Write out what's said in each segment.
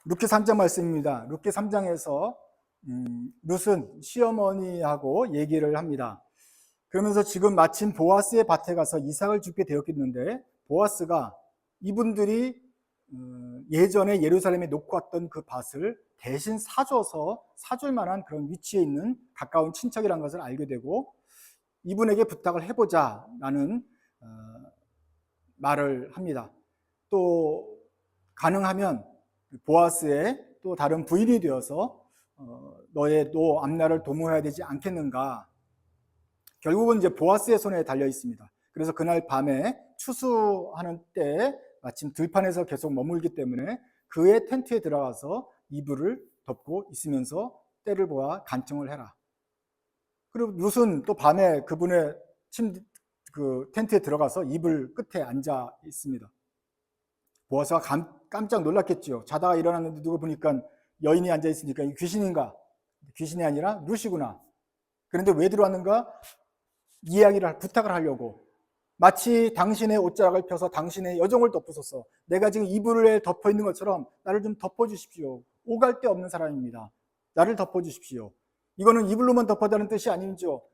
룻기 3장 말씀입니다. 룻기 3장에서 룻은 시어머니하고 얘기를 합니다. 그러면서 지금 마침 보아스의 밭에 가서 이삭을 죽게 되었겠는데, 보아스가 이분들이 예전에 예루살렘에 놓고 왔던 그 밭을 대신 사줘서 사줄 만한 그런 위치에 있는 가까운 친척이라는 것을 알게 되고, 이분에게 부탁을 해보자 라는 말을 합니다. 또 가능하면 보아스의 또 다른 부인이 되어서 너의 또 앞날을 도모해야 되지 않겠는가. 결국은 이제 보아스의 손에 달려 있습니다. 그래서 그날 밤에 추수하는 때에 마침 들판에서 계속 머물기 때문에 그의 텐트에 들어가서 이불을 덮고 있으면서 때를 보아 간청을 해라. 그리고 룻은 또 밤에 그분의 텐트에 들어가서 이불 끝에 앉아 있습니다. 보아스가 깜짝 놀랐겠죠. 자다가 일어났는데 누가 보니까 여인이 앉아 있으니까 이 귀신인가? 귀신이 아니라 룻이구나. 그런데 왜 들어왔는가? 부탁을 하려고. 마치 당신의 옷자락을 펴서 당신의 여종을 덮으소서. 내가 지금 이불에 덮어 있는 것처럼 나를 좀 덮어주십시오. 오갈 데 없는 사람입니다. 나를 덮어주십시오. 이거는 이불로만 덮어달라는 뜻이 아니죠.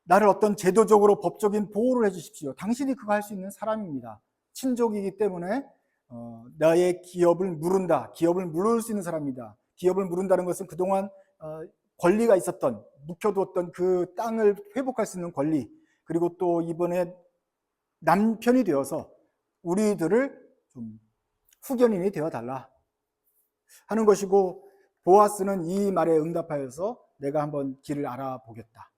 나를 어떤 제도적으로 법적인 보호를 해주십시오. 당신이 그거 할 수 있는 사람입니다. 친족이기 때문에 나의 기업을 물은다. 기업을 물을 수 있는 사람입니다. 기업을 물은다는 것은 그동안 권리가 있었던, 묵혀두었던 그 땅을 회복할 수 있는 권리, 그리고 또 이번에 남편이 되어서 우리들을 좀 후견인이 되어달라 하는 것이고, 보아스는 이 말에 응답하여서 내가 한번 길을 알아보겠다.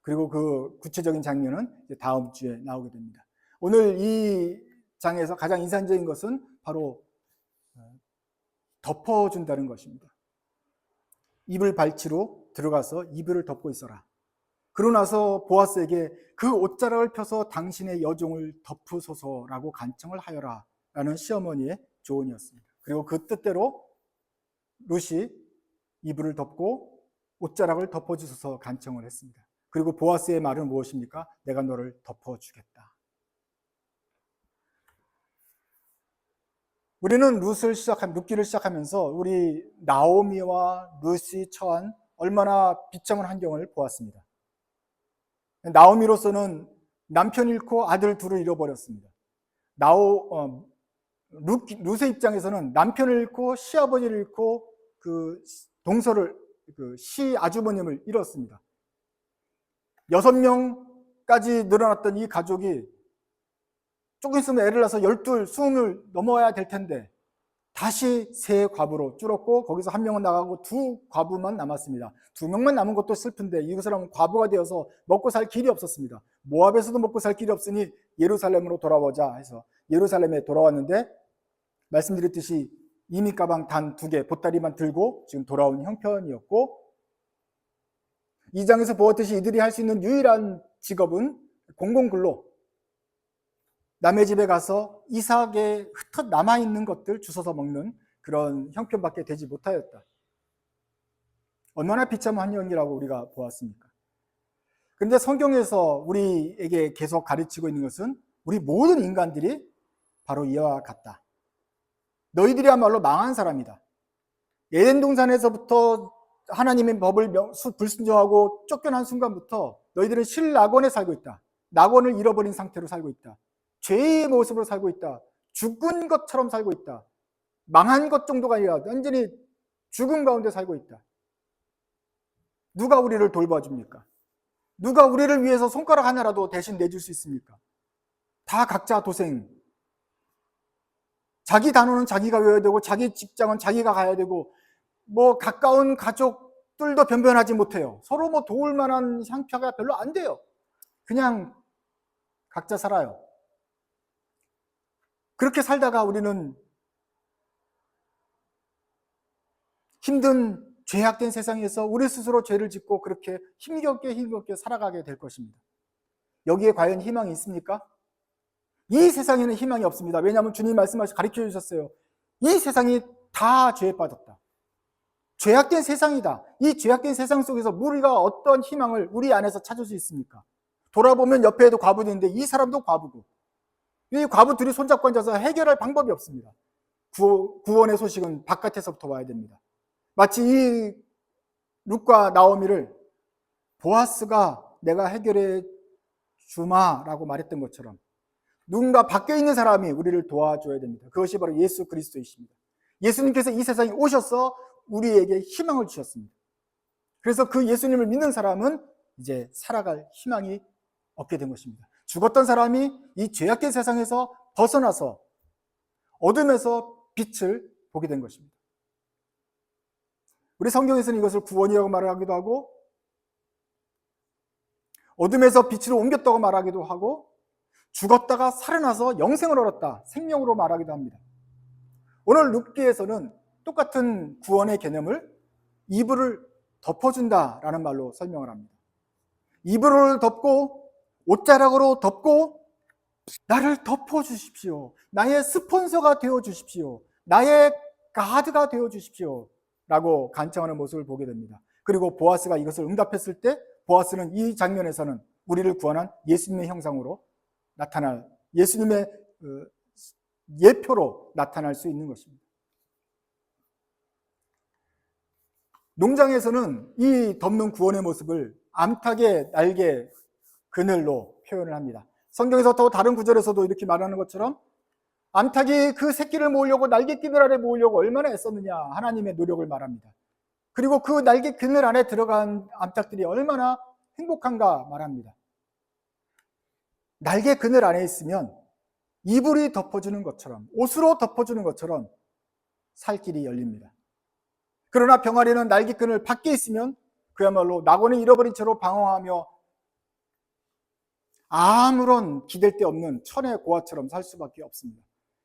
그리고 그 구체적인 장면은 다음 주에 나오게 됩니다. 오늘 이 장에서 가장 인상적인 것은 바로 덮어준다는 것입니다. 이불 발치로 들어가서 이불을 덮고 있어라. 그러고 나서 보아스에게 그 옷자락을 펴서 당신의 여종을 덮으소서라고 간청을 하여라 라는 시어머니의 조언이었습니다. 그리고 그 뜻대로 룻이 이불을 덮고 옷자락을 덮어주소서 간청을 했습니다. 그리고 보아스의 말은 무엇입니까? 내가 너를 덮어주겠다. 우리는 룻기를 시작하면서 우리 나오미와 룻이 처한 얼마나 비참한 환경을 보았습니다. 나오미로서는 남편 잃고 아들 둘을 잃어버렸습니다. 룻의 입장에서는 남편을 잃고 시아버지를 잃고 그 동서를, 그 시아주버님을 잃었습니다. 6명까지 늘어났던 이 가족이 조금 있으면 애를 낳아서 12, 20을 넘어야 될 텐데 다시 3과부로 줄었고, 거기서 1명은 나가고 2과부만 남았습니다. 2명만 남은 것도 슬픈데 이 사람은 과부가 되어서 먹고 살 길이 없었습니다. 모압에서도 먹고 살 길이 없으니 예루살렘으로 돌아오자 해서 예루살렘에 돌아왔는데, 말씀드렸듯이 이민 가방 단 2개, 보따리만 들고 지금 돌아온 형편이었고, 이 장에서 보았듯이 이들이 할 수 있는 유일한 직업은 공공근로, 남의 집에 가서 이삭에 흩어 남아있는 것들 주워서 먹는 그런 형편밖에 되지 못하였다. 얼마나 비참한 환경이라고 우리가 보았습니까? 그런데 성경에서 우리에게 계속 가르치고 있는 것은 우리 모든 인간들이 바로 이와 같다. 너희들이야말로 망한 사람이다. 에덴 동산에서부터 하나님의 법을 불순종하고 쫓겨난 순간부터 너희들은 실낙원에 살고 있다. 낙원을 잃어버린 상태로 살고 있다. 죄의 모습으로 살고 있다. 죽은 것처럼 살고 있다. 망한 것 정도가 아니라 완전히 죽음 가운데 살고 있다. 누가 우리를 돌봐줍니까? 누가 우리를 위해서 손가락 하나라도 대신 내줄 수 있습니까? 다 각자 도생. 자기 단어는 자기가 외워야 되고, 자기 직장은 자기가 가야 되고, 가까운 가족들도 변변하지 못해요. 서로 도울 만한 형편가 별로 안 돼요. 그냥 각자 살아요. 그렇게 살다가 우리는 힘든 죄악된 세상에서 우리 스스로 죄를 짓고 그렇게 힘겹게 살아가게 될 것입니다. 여기에 과연 희망이 있습니까? 이 세상에는 희망이 없습니다. 왜냐하면 주님 말씀하셔서 가르쳐 주셨어요. 이 세상이 다 죄에 빠졌다. 죄악된 세상이다. 이 죄악된 세상 속에서 우리가 어떤 희망을 우리 안에서 찾을 수 있습니까? 돌아보면 옆에도 과부도 있는데 이 사람도 과부고, 이 과부 둘이 손잡고 앉아서 해결할 방법이 없습니다. 구원의 소식은 바깥에서부터 와야 됩니다. 마치 이 룻과 나오미를 보아스가 내가 해결해 주마라고 말했던 것처럼 누군가 밖에 있는 사람이 우리를 도와줘야 됩니다. 그것이 바로 예수 그리스도이십니다. 예수님께서 이 세상에 오셔서 우리에게 희망을 주셨습니다. 그래서 그 예수님을 믿는 사람은 이제 살아갈 희망이 얻게 된 것입니다. 죽었던 사람이 이 죄악된 세상에서 벗어나서 어둠에서 빛을 보게 된 것입니다. 우리 성경에서는 이것을 구원이라고 말하기도 하고 어둠에서 빛으로 옮겼다고 말하기도 하고 죽었다가 살아나서 영생을 얻었다, 생명으로 말하기도 합니다. 오늘 룻기에서는 똑같은 구원의 개념을 이불을 덮어준다라는 말로 설명을 합니다. 이불을 덮고 옷자락으로 덮고 나를 덮어주십시오. 나의 스폰서가 되어주십시오. 나의 가드가 되어주십시오. 라고 간청하는 모습을 보게 됩니다. 그리고 보아스가 이것을 응답했을 때 보아스는 이 장면에서는 우리를 구원한 예수님의 형상으로 나타날, 예수님의 예표로 나타날 수 있는 것입니다. 농장에서는 이 덮는 구원의 모습을 암탉의 날개 그늘로 표현을 합니다. 성경에서 또 다른 구절에서도 이렇게 말하는 것처럼 암탉이 그 새끼를 모으려고 날개 그늘 아래 모으려고 얼마나 애썼느냐, 하나님의 노력을 말합니다. 그리고 그 날개 그늘 안에 들어간 암탉들이 얼마나 행복한가 말합니다. 날개 그늘 안에 있으면 이불이 덮어주는 것처럼, 옷으로 덮어주는 것처럼 살 길이 열립니다. 그러나 병아리는 날개 그늘 밖에 있으면 그야말로 낙원을 잃어버린 채로 방황하며 아무런 기댈 데 없는 천의 고아처럼 살 수밖에 없습니다.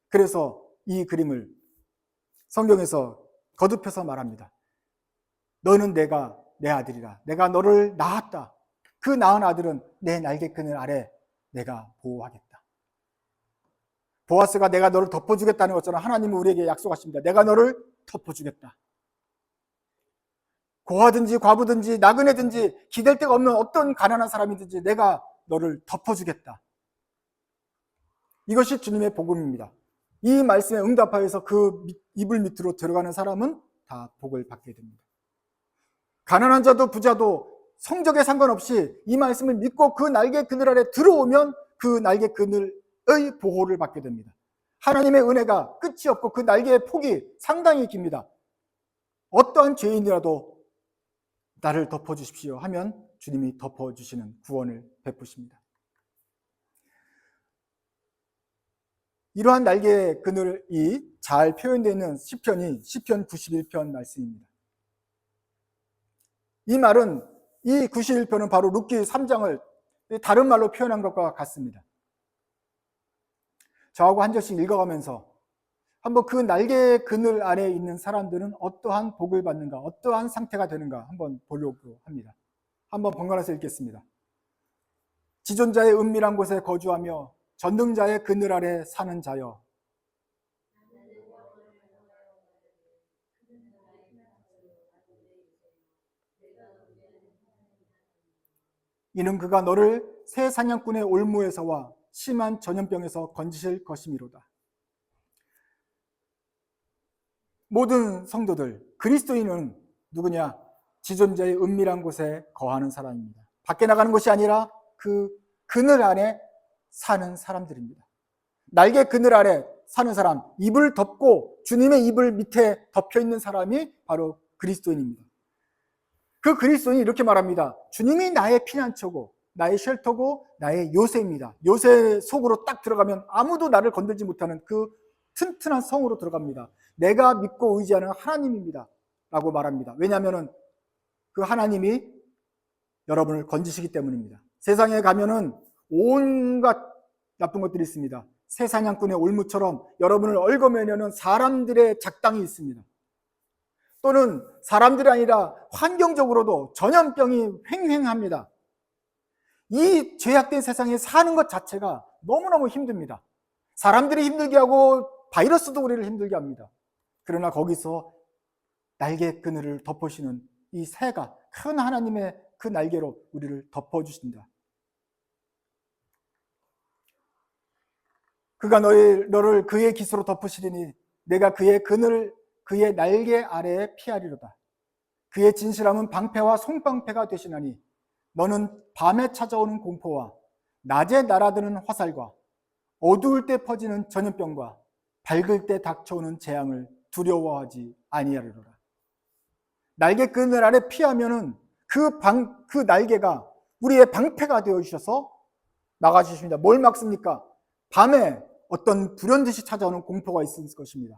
그래서 이 그림을 성경에서 거듭해서 말합니다. 너는 내가 내 아들이라. 내가 너를 낳았다. 그 낳은 아들은 내 날개 그늘 아래 내가 보호하겠다. 보아스가 내가 너를 덮어주겠다는 것처럼 하나님은 우리에게 약속하십니다. 내가 너를 덮어주겠다. 고아든지 과부든지 나그네든지 기댈 데가 없는 어떤 가난한 사람이든지 내가 너를 덮어주겠다. 이것이 주님의 복음입니다. 이 말씀에 응답하여서 그 이불 밑으로 들어가는 사람은 다 복을 받게 됩니다. 가난한 자도 부자도 성적에 상관없이 이 말씀을 믿고 그 날개 그늘 아래 들어오면 그 날개 그늘의 보호를 받게 됩니다. 하나님의 은혜가 끝이 없고 그 날개의 폭이 상당히 깁니다. 어떠한 죄인이라도 나를 덮어주십시오 하면 주님이 덮어주시는 구원을 베푸십니다. 이러한 날개의 그늘이 잘 표현되어 있는 시편이 시편 91편 말씀입니다. 이 말은, 이 91편은 바로 룻기 3장을 다른 말로 표현한 것과 같습니다. 저하고 한 절씩 읽어가면서 한번 그 날개 그늘 안에 있는 사람들은 어떠한 복을 받는가, 어떠한 상태가 되는가 한번 보려고 합니다. 한번 번갈아서 읽겠습니다. 지존자의 은밀한 곳에 거주하며 전능자의 그늘 아래 사는 자여, 이는 그가 너를 새 사냥꾼의 올무에서와 심한 전염병에서 건지실 것이미로다. 모든 성도들, 그리스도인은 누구냐? 지존자의 은밀한 곳에 거하는 사람입니다. 밖에 나가는 것이 아니라 그 그늘 안에 사는 사람들입니다. 날개 그늘 아래 사는 사람, 이불 덮고 주님의 이불 밑에 덮여 있는 사람이 바로 그리스도인입니다. 그 그리스도인이 이렇게 말합니다. 주님이 나의 피난처고 나의 쉘터고 나의 요새입니다. 요새 속으로 딱 들어가면 아무도 나를 건들지 못하는 그 튼튼한 성으로 들어갑니다. 내가 믿고 의지하는 하나님입니다 라고 말합니다. 왜냐하면 그 하나님이 여러분을 건지시기 때문입니다. 세상에 가면은 온갖 나쁜 것들이 있습니다. 새 사냥꾼의 올무처럼 여러분을 얽어매려는 사람들의 작당이 있습니다. 또는 사람들이 아니라 환경적으로도 전염병이 횡행합니다. 이 죄악된 세상에 사는 것 자체가 너무너무 힘듭니다. 사람들이 힘들게 하고 바이러스도 우리를 힘들게 합니다. 그러나 거기서 날개 그늘을 덮으시는 이 새가 큰 하나님의 그 날개로 우리를 덮어주신다. 그가 너를 그의 기수로 덮으시리니 내가 그의 그늘을 그의 날개 아래에 피하리로다. 그의 진실함은 방패와 송방패가 되시나니 너는 밤에 찾아오는 공포와 낮에 날아드는 화살과 어두울 때 퍼지는 전염병과 밝을 때 닥쳐오는 재앙을 두려워하지 아니하리로다. 날개 그늘 아래 피하면은 그 날개가 우리의 방패가 되어 주셔서 나가주십니다. 뭘 막습니까? 밤에 어떤 불현듯이 찾아오는 공포가 있을 것입니다.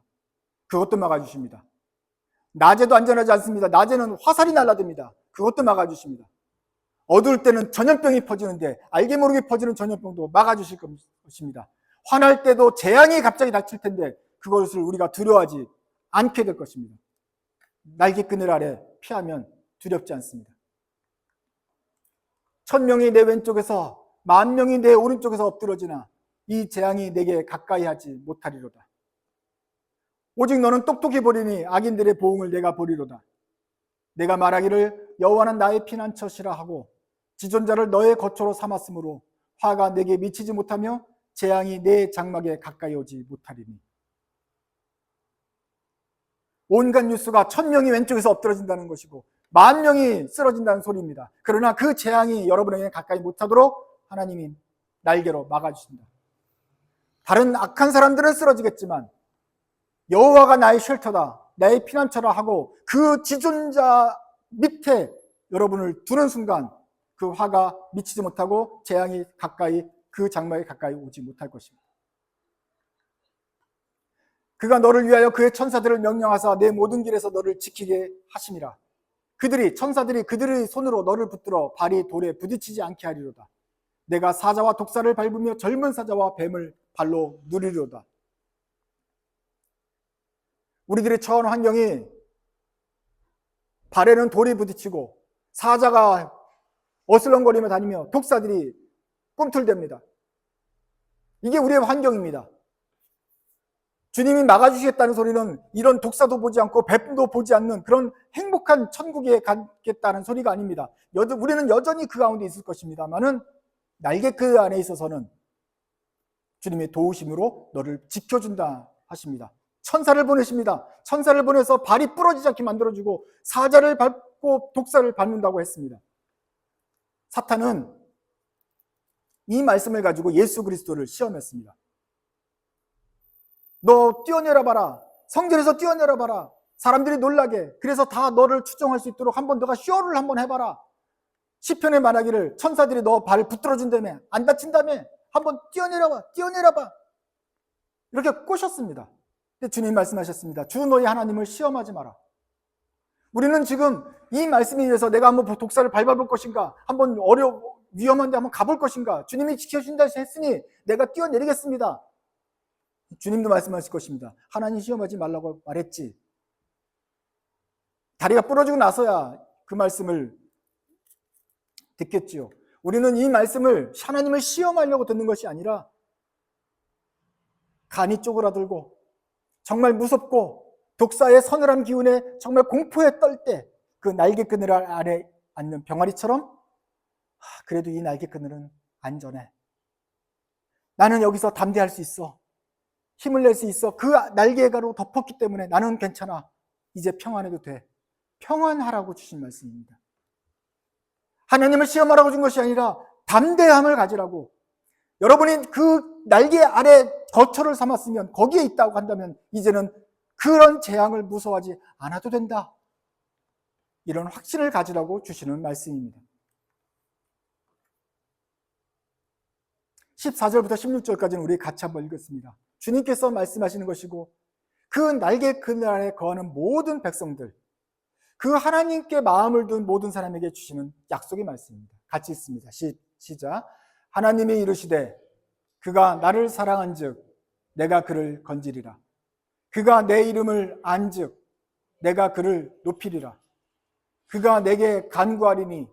그것도 막아주십니다. 낮에도 안전하지 않습니다. 낮에는 화살이 날아듭니다. 그것도 막아주십니다. 어두울 때는 전염병이 퍼지는데 알게 모르게 퍼지는 전염병도 막아주실 것입니다. 화날 때도 재앙이 갑자기 닥칠 텐데 그것을 우리가 두려워하지 않게 될 것입니다. 날개 그늘 아래 피하면 두렵지 않습니다. 1000명이 내 왼쪽에서 10,000명이 내 오른쪽에서 엎드러지나 이 재앙이 내게 가까이 하지 못하리로다. 오직 너는 똑똑히 보리니 악인들의 보응을 내가 보리로다. 내가 말하기를 여호와는 나의 피난처시라 하고 지존자를 너의 거처로 삼았으므로 화가 내게 미치지 못하며 재앙이 내 장막에 가까이 오지 못하리니. 온갖 뉴스가 1000명이 왼쪽에서 엎드러진다는 것이고 10,000명이 쓰러진다는 소리입니다. 그러나 그 재앙이 여러분에게 가까이 못하도록 하나님이 날개로 막아주신다. 다른 악한 사람들은 쓰러지겠지만 여호와가 나의 쉘터다, 나의 피난처라 하고 그 지존자 밑에 여러분을 두는 순간 그 화가 미치지 못하고 재앙이 가까이 그 장막에 가까이 오지 못할 것입니다. 그가 너를 위하여 그의 천사들을 명령하사 내 모든 길에서 너를 지키게 하심이라. 천사들이 그들의 손으로 너를 붙들어 발이 돌에 부딪히지 않게 하리로다. 내가 사자와 독사를 밟으며 젊은 사자와 뱀을 발로 누리리로다. 우리들의 처한 환경이 발에는 돌이 부딪히고 사자가 어슬렁거리며 다니며 독사들이 꿈틀댑니다. 이게 우리의 환경입니다. 주님이 막아주시겠다는 소리는 이런 독사도 보지 않고 뱀도 보지 않는 그런 행복한 천국에 가겠다는 소리가 아닙니다. 우리는 여전히 그 가운데 있을 것입니다만은 날개 그 안에 있어서는 주님의 도우심으로 너를 지켜준다 하십니다. 천사를 보내십니다. 천사를 보내서 발이 부러지지 않게 만들어주고 사자를 밟고 독사를 밟는다고 했습니다. 사탄은 이 말씀을 가지고 예수 그리스도를 시험했습니다. 너 뛰어내려 봐라. 성전에서 뛰어내려 봐라. 사람들이 놀라게. 그래서 다 너를 추종할 수 있도록 한번 너가 쇼를 한번 해봐라. 시편에 말하기를 천사들이 너 발을 붙들어준다며, 안 다친다며, 한번 뛰어내려 봐. 이렇게 꼬셨습니다. 근데 주님 말씀하셨습니다. 주 너희 하나님을 시험하지 마라. 우리는 지금 이 말씀에 의해서 내가 한번 독사를 밟아볼 것인가, 한번 위험한데 한번 가볼 것인가, 주님이 지켜주신다 했으니 내가 뛰어내리겠습니다. 주님도 말씀하실 것입니다. 하나님 시험하지 말라고 말했지. 다리가 부러지고 나서야 그 말씀을 듣겠지요. 우리는 이 말씀을 하나님을 시험하려고 듣는 것이 아니라 간이 쪼그라들고 정말 무섭고 독사의 서늘한 기운에 정말 공포에 떨 때 그 날개 그늘 아래 앉는 병아리처럼 그래도 이 날개 그늘은 안전해. 나는 여기서 담대할 수 있어. 힘을 낼 수 있어. 그 날개가로 덮었기 때문에 나는 괜찮아. 이제 평안해도 돼. 평안하라고 주신 말씀입니다. 하나님을 시험하라고 준 것이 아니라 담대함을 가지라고. 여러분이 그 날개 아래 거처를 삼았으면, 거기에 있다고 한다면 이제는 그런 재앙을 무서워하지 않아도 된다. 이런 확신을 가지라고 주시는 말씀입니다. 14절부터 16절까지는 우리 같이 한번 읽겠습니다. 주님께서 말씀하시는 것이고 그 날개 그늘 아래 거하는 모든 백성들, 그 하나님께 마음을 둔 모든 사람에게 주시는 약속의 말씀입니다. 같이 읽습니다. 시작. 하나님이 이르시되 그가 나를 사랑한즉 내가 그를 건지리라. 그가 내 이름을 안즉 내가 그를 높이리라. 그가 내게 간구하리니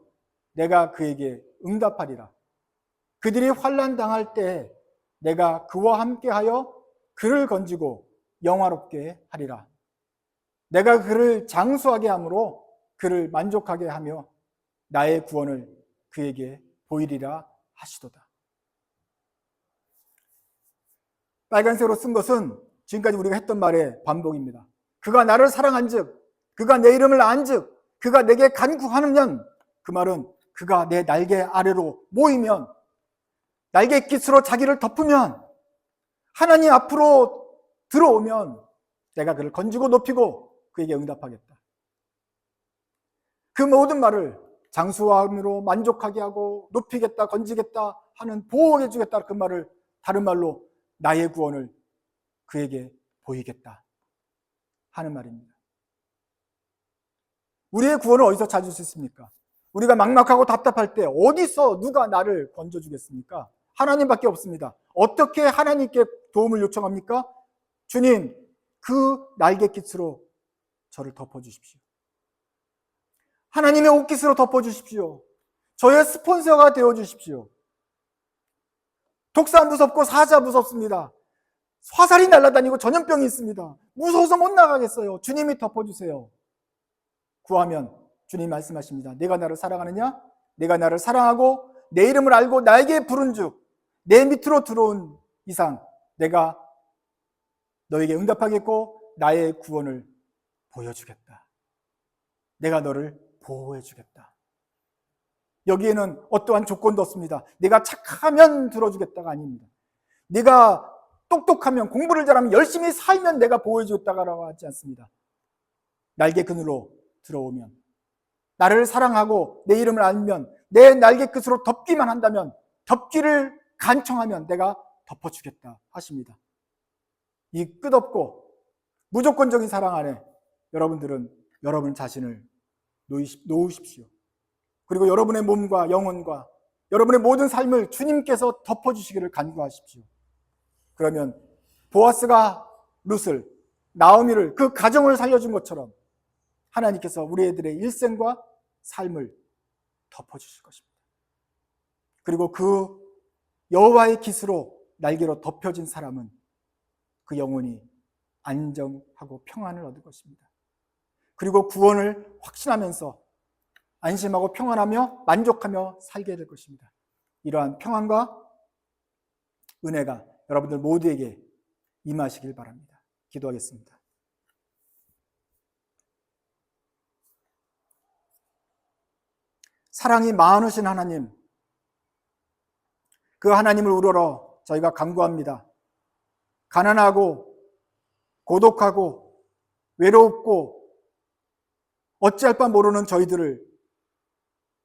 내가 그에게 응답하리라. 그들이 환난 당할 때 내가 그와 함께하여 그를 건지고 영화롭게 하리라. 내가 그를 장수하게 함으로 그를 만족하게 하며 나의 구원을 그에게 보이리라 하시도다. 빨간색으로 쓴 것은 지금까지 우리가 했던 말의 반복입니다. 그가 나를 사랑한즉, 그가 내 이름을 안즉, 그가 내게 간구하느면, 그 말은 그가 내 날개 아래로 모이면, 날갯깃으로 자기를 덮으면, 하나님 앞으로 들어오면 내가 그를 건지고 높이고 그에게 응답하겠다. 그 모든 말을 장수함으로 만족하게 하고 높이겠다, 건지겠다 하는, 보호해 주겠다, 그 말을 다른 말로 나의 구원을 그에게 보이겠다 하는 말입니다. 우리의 구원을 어디서 찾을 수 있습니까? 우리가 막막하고 답답할 때 어디서 누가 나를 건져주겠습니까? 하나님밖에 없습니다. 어떻게 하나님께 도움을 요청합니까? 주님, 그 날갯깃으로 저를 덮어주십시오. 하나님의 옷깃으로 덮어주십시오. 저의 스폰서가 되어주십시오. 독사 무섭고 사자 무섭습니다. 화살이 날아다니고 전염병이 있습니다. 무서워서 못 나가겠어요. 주님이 덮어주세요. 구하면 주님 말씀하십니다. 내가 나를 사랑하느냐? 내가 나를 사랑하고 내 이름을 알고 나에게 부른즉 내 밑으로 들어온 이상 내가 너에게 응답하겠고 나의 구원을 보여주겠다. 내가 너를 보호해주겠다. 여기에는 어떠한 조건도 없습니다. 내가 착하면 들어주겠다가 아닙니다. 네가 똑똑하면, 공부를 잘하면, 열심히 살면 내가 보호해주겠다고 하지 않습니다. 날개 그늘로 들어오면, 나를 사랑하고 내 이름을 알면, 내 날개 끝으로 덮기만 한다면, 덮기를 간청하면 내가 덮어주겠다 하십니다. 이 끝없고 무조건적인 사랑 안에 여러분들은 여러분 자신을 놓으십시오. 그리고 여러분의 몸과 영혼과 여러분의 모든 삶을 주님께서 덮어주시기를 간구하십시오. 그러면 보아스가 룻을, 나오미를, 그 가정을 살려준 것처럼 하나님께서 우리 애들의 일생과 삶을 덮어주실 것입니다. 그리고 그 여호와의 깃으로 날개로 덮여진 사람은 그 영혼이 안정하고 평안을 얻을 것입니다. 그리고 구원을 확신하면서 안심하고 평안하며 만족하며 살게 될 것입니다. 이러한 평안과 은혜가 여러분들 모두에게 임하시길 바랍니다. 기도하겠습니다. 사랑이 많으신 하나님, 그 하나님을 우러러 저희가 간구합니다. 가난하고 고독하고 외롭고 어찌할 바 모르는 저희들을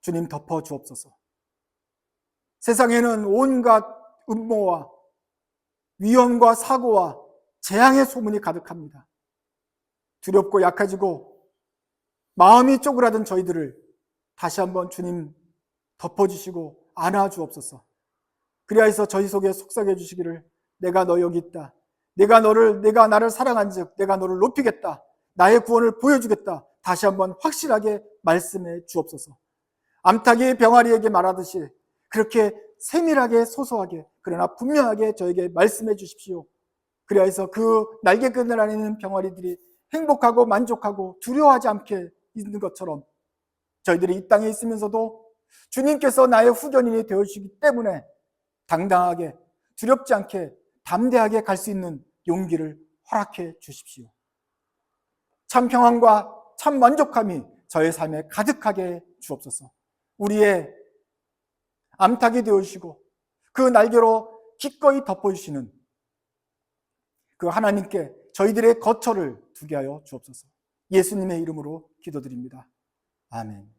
주님 덮어 주옵소서. 세상에는 온갖 음모와 위험과 사고와 재앙의 소문이 가득합니다. 두렵고 약해지고 마음이 쪼그라든 저희들을 다시 한번 주님 덮어주시고 안아주옵소서. 그리하여서 저희 속에 속삭여 주시기를, 내가 너 여기 있다. 내가 나를 사랑한즉 내가 너를 높이겠다. 나의 구원을 보여주겠다. 다시 한번 확실하게 말씀해 주옵소서. 암탉이 병아리에게 말하듯이 그렇게 세밀하게 소소하게 그러나 분명하게 저에게 말씀해 주십시오. 그리하여서 그 날개끈을 안에 있는 병아리들이 행복하고 만족하고 두려워하지 않게 있는 것처럼 저희들이 이 땅에 있으면서도 주님께서 나의 후견인이 되어주시기 때문에 당당하게 두렵지 않게 담대하게 갈 수 있는 용기를 허락해 주십시오. 참 평안과 참 만족함이 저의 삶에 가득하게 주옵소서. 우리의 암탉이 되어주시고 그 날개로 기꺼이 덮어주시는 그 하나님께 저희들의 거처를 두게 하여 주옵소서. 예수님의 이름으로 기도드립니다. 아멘.